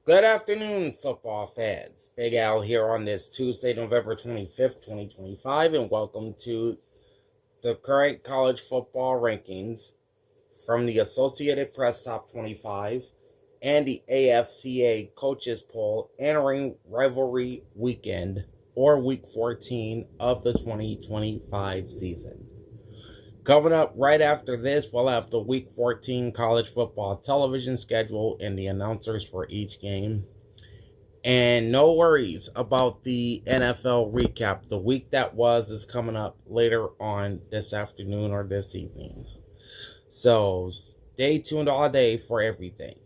Good afternoon, football fans. Big Al here on this Tuesday, November 25th, 2025, and welcome to the current college football rankings from the Associated Press Top 25 and the AFCA Coaches Poll entering Rivalry Weekend, or Week 14 of the 2025 season. Coming up right after this, we'll have the Week 14 college football television schedule and the announcers for each game. And no worries about the NFL recap. The week that was is coming up later on this afternoon or this evening. So stay tuned all day for everything.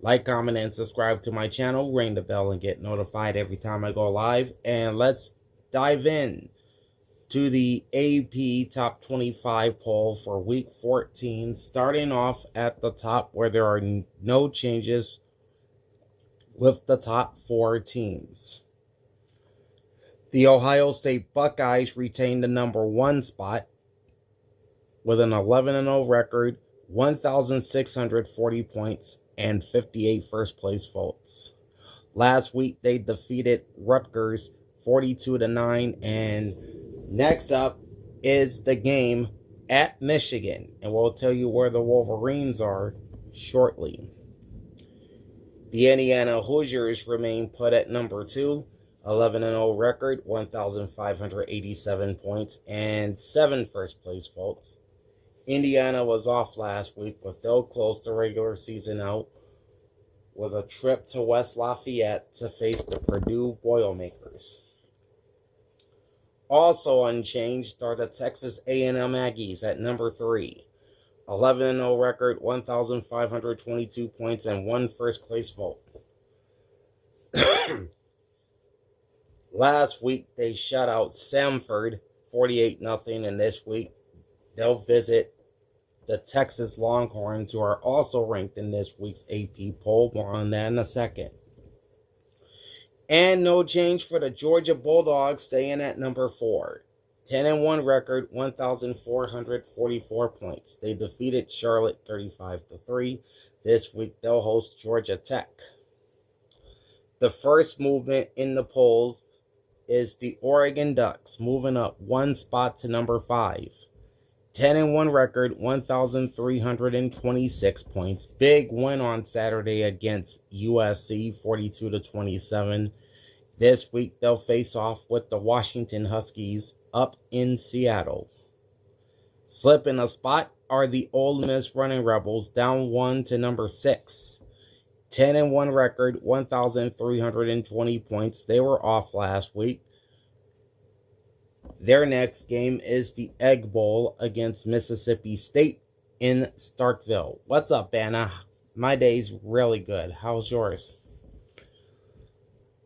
Like, comment, and subscribe to my channel. Ring the bell and get notified every time I go live. And let's dive in to the AP Top 25 poll for Week 14, starting off at the top where there are no changes with the top 4 teams. The Ohio State Buckeyes retained the number 1 spot with an 11-0 record, 1,640 points, and 58 first-place votes. Last week, they defeated Rutgers 42-9, and next up is the game at Michigan, and we'll tell you where the Wolverines are shortly. The Indiana Hoosiers remain put at number 2, 11-0 record, 1,587 points, and 7 first-place votes. Indiana was off last week, but they'll close the regular season out with a trip to West Lafayette to face the Purdue Boilermakers. Also unchanged are the Texas A&M Aggies at number 3. 11-0 record, 1,522 points, and 1 first-place vote. Last week, they shut out Samford 48-0, and this week, they'll visit the Texas Longhorns, who are also ranked in this week's AP poll. More on that in a second. And no change for the Georgia Bulldogs, staying at number 4. 10-1 record, 1,444 points. They defeated Charlotte 35-3. This week, they'll host Georgia Tech. The first movement in the polls is the Oregon Ducks, moving up 1 spot to number 5. 10-1 record, 1,326 points. Big win on Saturday against USC, 42-27. This week, they'll face off with the Washington Huskies up in Seattle. Slipping a spot are the Ole Miss Running Rebels, down 1 to number 6. 10-1 record, 1,320 points. They were off last week. Their next game is the Egg Bowl against Mississippi State in Starkville. What's up, Anna? My day's really good. How's yours?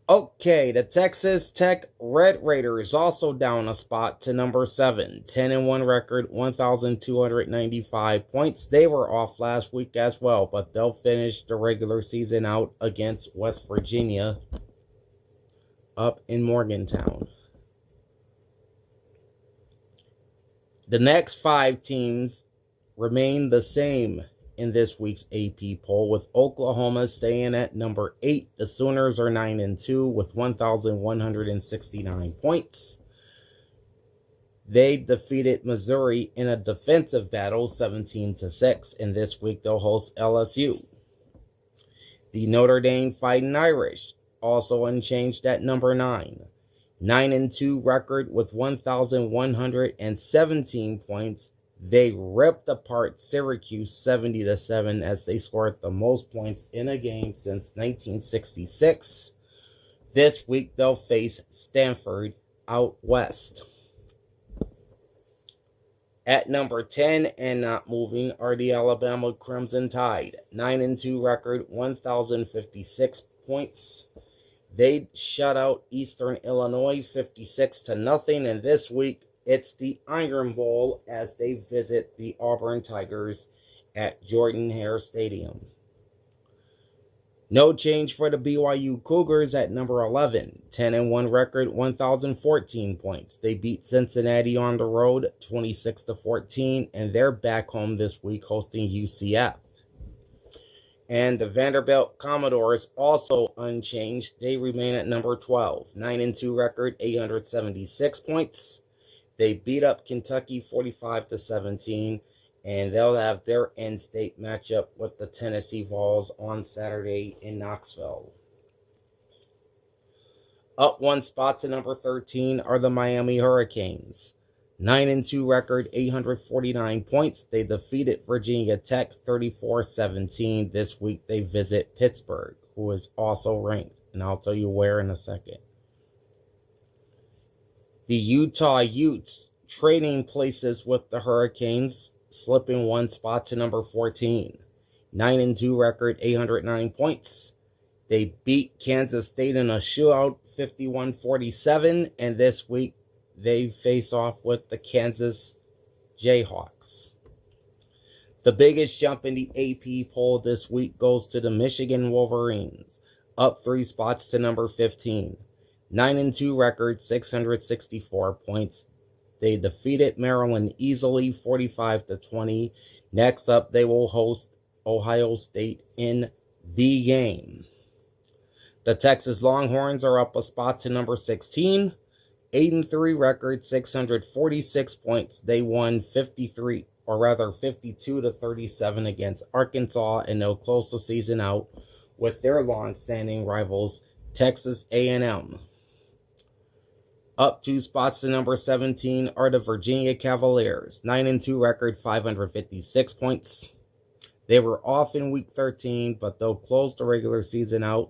Okay, the Texas Tech Red Raiders also down a spot to number 7. 10-1 record, 1,295 points. They were off last week as well, but they'll finish the regular season out against West Virginia up in Morgantown. The next 5 teams remain the same in this week's AP poll, with Oklahoma staying at number 8. The Sooners are 9-2 with 1,169 points. They defeated Missouri in a defensive battle 17-6, and this week they'll host LSU. The Notre Dame Fighting Irish, also unchanged at number 9. 9-2 record with 1,117 points. They ripped apart Syracuse 70-7 as they scored the most points in a game since 1966. This week they'll face Stanford out west. At number 10 and not moving are the Alabama Crimson Tide. 9-2 record, 1,056 points. They shut out Eastern Illinois 56-0, and this week it's the Iron Bowl as they visit the Auburn Tigers at Jordan-Hare Stadium. No change for the BYU Cougars at number 11. 10-1 record, 1,014 points. They beat Cincinnati on the road 26-14, and they're back home this week hosting UCF. And the Vanderbilt Commodores also unchanged. They remain at number 12. 9-2 record, 876 points. They beat up Kentucky 45-17, and they'll have their in-state matchup with the Tennessee Vols on Saturday in Knoxville. Up one spot to number 13 are the Miami Hurricanes. 9-2 record, 849 points. They defeated Virginia Tech 34-17. This week they visit Pittsburgh, who is also ranked, and I'll tell you where in a second. The Utah Utes trading places with the Hurricanes, slipping one spot to number 14. 9-2 record, 809 points. They beat Kansas State in a shootout, 51-47, and this week they face off with the Kansas Jayhawks. The biggest jump in the AP poll this week goes to the Michigan Wolverines, up 3 spots to number 15. 9-2 record, 664 points. They defeated Maryland easily, 45-20. Next up, they will host Ohio State in the game. The Texas Longhorns are up a spot to number 16. 8-3 record, 646 points. They won 52-37 against Arkansas, and they'll close the season out with their long-standing rivals, Texas A&M. Up 2 spots to number 17 are the Virginia Cavaliers. 9-2 record, 556 points. They were off in week 13, but they'll close the regular season out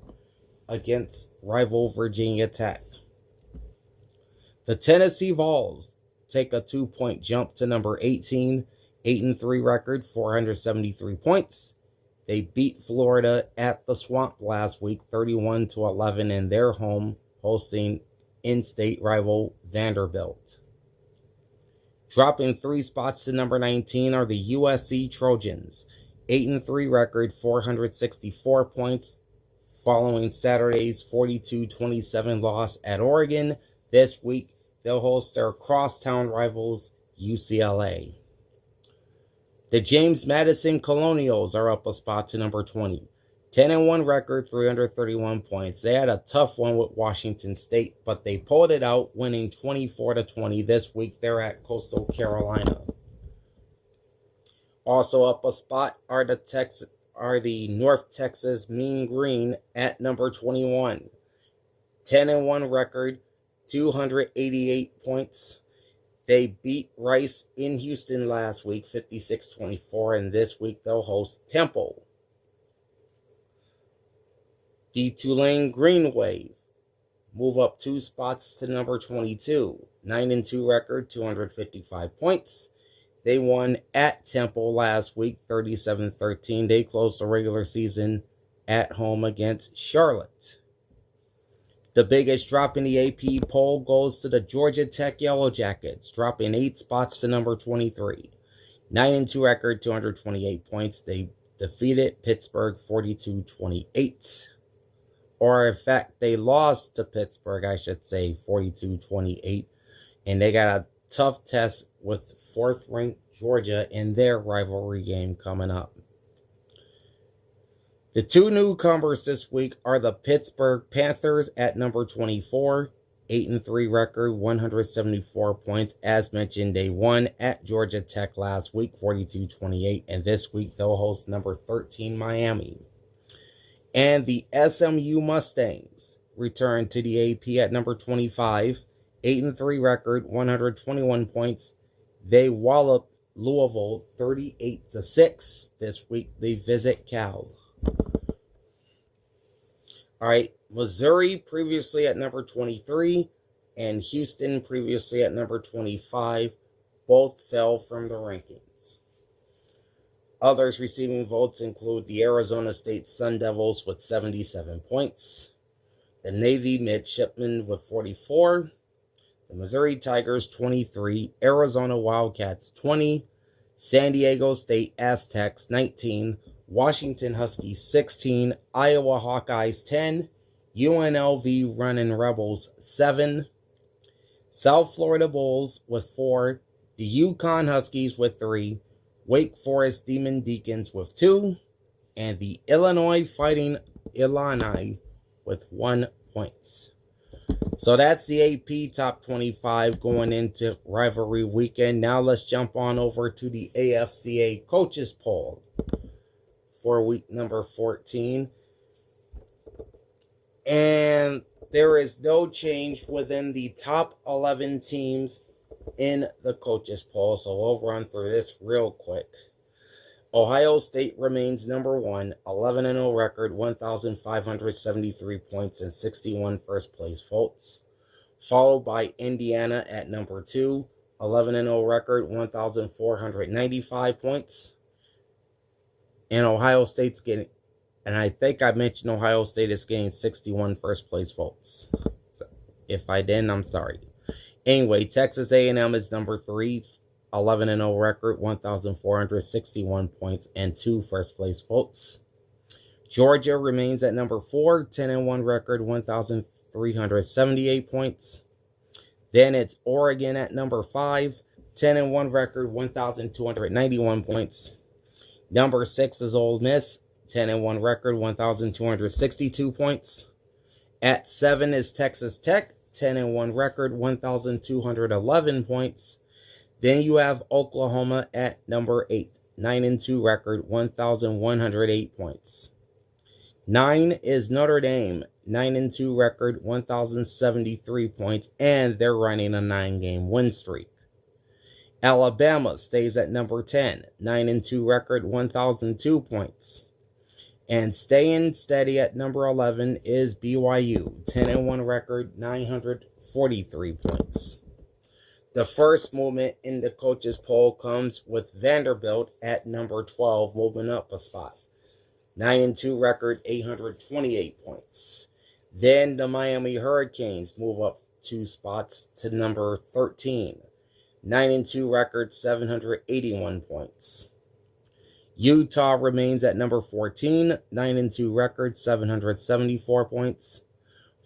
against rival Virginia Tech. The Tennessee Vols take a 2-point jump to number 18. 8-3 record, 473 points. They beat Florida at the Swamp last week, 31-11 in their home, hosting in-state rival Vanderbilt. Dropping 3 spots to number 19 are the USC Trojans. 8-3 record, 464 points, following Saturday's 42-27 loss at Oregon. This week, they'll host their crosstown rivals, UCLA. The James Madison Colonials are up a spot to number 20. 10-1 record, 331 points. They had a tough one with Washington State, but they pulled it out, winning 24-20. This week, they're at Coastal Carolina. Also up a spot are the North Texas Mean Green at number 21. 10-1 record, 288 points. They beat Rice in Houston last week, 56-24, and this week they'll host Temple. The Tulane Green Wave move up 2 spots to number 22. 9-2 record, 255 points. They won at Temple last week, 37-13. They closed the regular season at home against Charlotte. The biggest drop in the AP poll goes to the Georgia Tech Yellow Jackets, dropping 8 spots to number 23. 9-2 record, 228 points. They defeated Pittsburgh 42-28. Or, in fact, they lost to Pittsburgh, 42-28. And they got a tough test with 4th-ranked Georgia in their rivalry game coming up. The 2 newcomers this week are the Pittsburgh Panthers at number 24. 8-3 record, 174 points. As mentioned, they won at Georgia Tech last week, 42-28. And this week, they'll host number 13 Miami. And the SMU Mustangs return to the AP at number 25. 8-3 record, 121 points. They walloped Louisville 38-6. This week they visit Cal. All right, Missouri previously at number 23 and Houston previously at number 25 both fell from the rankings. Others receiving votes include the Arizona State Sun Devils with 77 points, the Navy Midshipmen with 44, the Missouri Tigers 23, Arizona Wildcats 20, San Diego State Aztecs 19, Washington Huskies 16, Iowa Hawkeyes 10, UNLV Runnin' Rebels 7, South Florida Bulls with 4, the Yukon Huskies with 3, Wake Forest Demon Deacons with 2, and the Illinois Fighting Illini with 1 point. So that's the AP Top 25 going into Rivalry Weekend. Now let's jump on over to the AFCA Coaches Poll for week number 14. And there is no change within the top 11 teams in the Coaches Poll. So we'll run through this real quick. Ohio State remains number 1, 11-0 record, 1,573 points and 61 first place votes. Followed by Indiana at number 2, 11-0 record, 1,495 points. And Ohio State's getting, and I think I mentioned Ohio State is getting 61 first place votes. So if I didn't, I'm sorry. Anyway, Texas A&M is number 3, 11-0 record, 1,461 points and 2 first place votes. Georgia remains at number 4, 10-1 record, 1,378 points. Then it's Oregon at number 5, 10-1 record, 1,291 points. Number 6 is Ole Miss, 10-1 record, 1,262 points. At 7 is Texas Tech, 10-1 record, 1,211 points. Then you have Oklahoma at number 8, 9-2 record, 1,108 points. 9 is Notre Dame, 9-2 record, 1,073 points, and they're running a 9-game win streak. Alabama stays at number 10, 9-2 record, 1,002 points. And staying steady at number 11 is BYU, 10-1 record, 943 points. The first movement in the coaches poll comes with Vanderbilt at number 12, moving up a spot. 9-2 record, 828 points. Then the Miami Hurricanes move up 2 spots to number 13. 9-2 record, 781 points. Utah remains at number 14, 9-2 record, 774 points.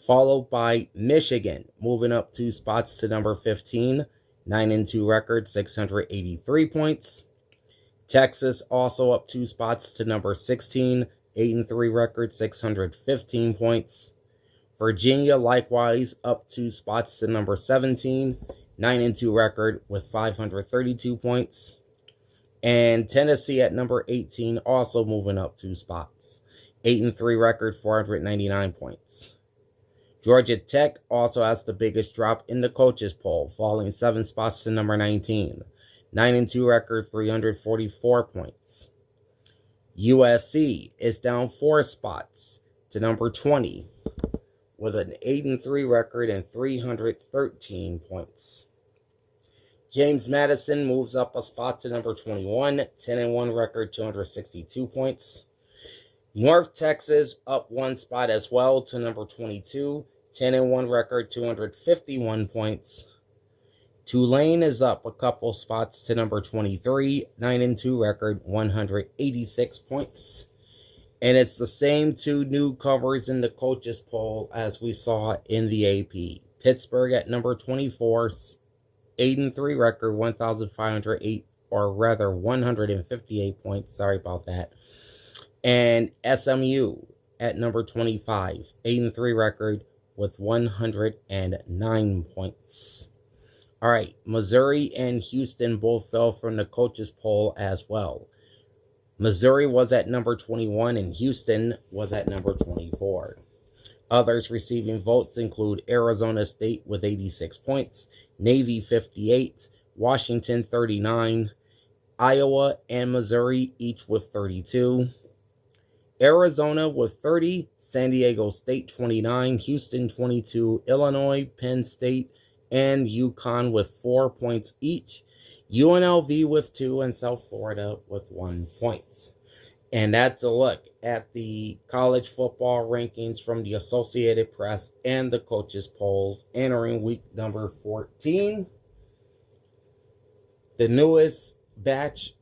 Followed by Michigan, moving up 2 spots to number 15, 9-2 record, 683 points. Texas also up 2 spots to number 16, 8-3 record, 615 points. Virginia likewise up 2 spots to number 17, 9-2 record with 532 points. And Tennessee at number 18 also moving up 2 spots, 8-3 record, 499 points. Georgia Tech also has the biggest drop in the coaches poll, falling 7 spots to number 19. 9-2 record, 344 points. USC is down 4 spots to number 20 with an 8-3 record and 313 points. James Madison moves up a spot to number 21, 10-1 record, 262 points. North Texas up 1 spot as well to number 22, 10-1 record, 251 points. Tulane is up a couple spots to number 23, 9-2 record, 186 points. And it's the same 2 newcomers in the coaches poll as we saw in the AP. Pittsburgh at number 24, 8-3 record, 1,508, or rather 158 points. Sorry about that. And SMU at number 25, 8-3 record with 109 points. All right, Missouri and Houston both fell from the coaches poll as well. Missouri was at number 21 and Houston was at number 24. Others receiving votes include Arizona State with 86 points, Navy 58, Washington 39, Iowa and Missouri each with 32. Arizona with 30, San Diego State 29, Houston 22, Illinois, Penn State, and UConn with 4 points each. UNLV with 2 and South Florida with 1 point. And that's a look at the college football rankings from the Associated Press and the coaches polls entering week number 14. The newest batch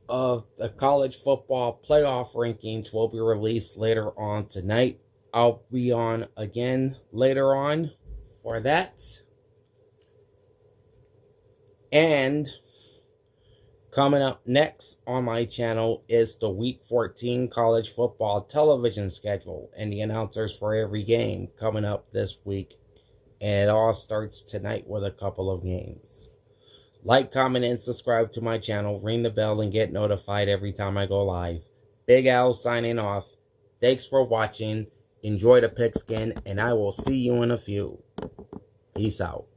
of the college football playoff rankings will be released later on tonight. I'll be on again later on for that. And Coming up next on my channel is the Week 14 college football television schedule and the announcers for every game coming up this week. And it all starts tonight with a couple of games. Like, comment, and subscribe to my channel. Ring the bell and get notified every time I go live. Big Al signing off. Thanks for watching. Enjoy the pigskin, and I will see you in a few. Peace out.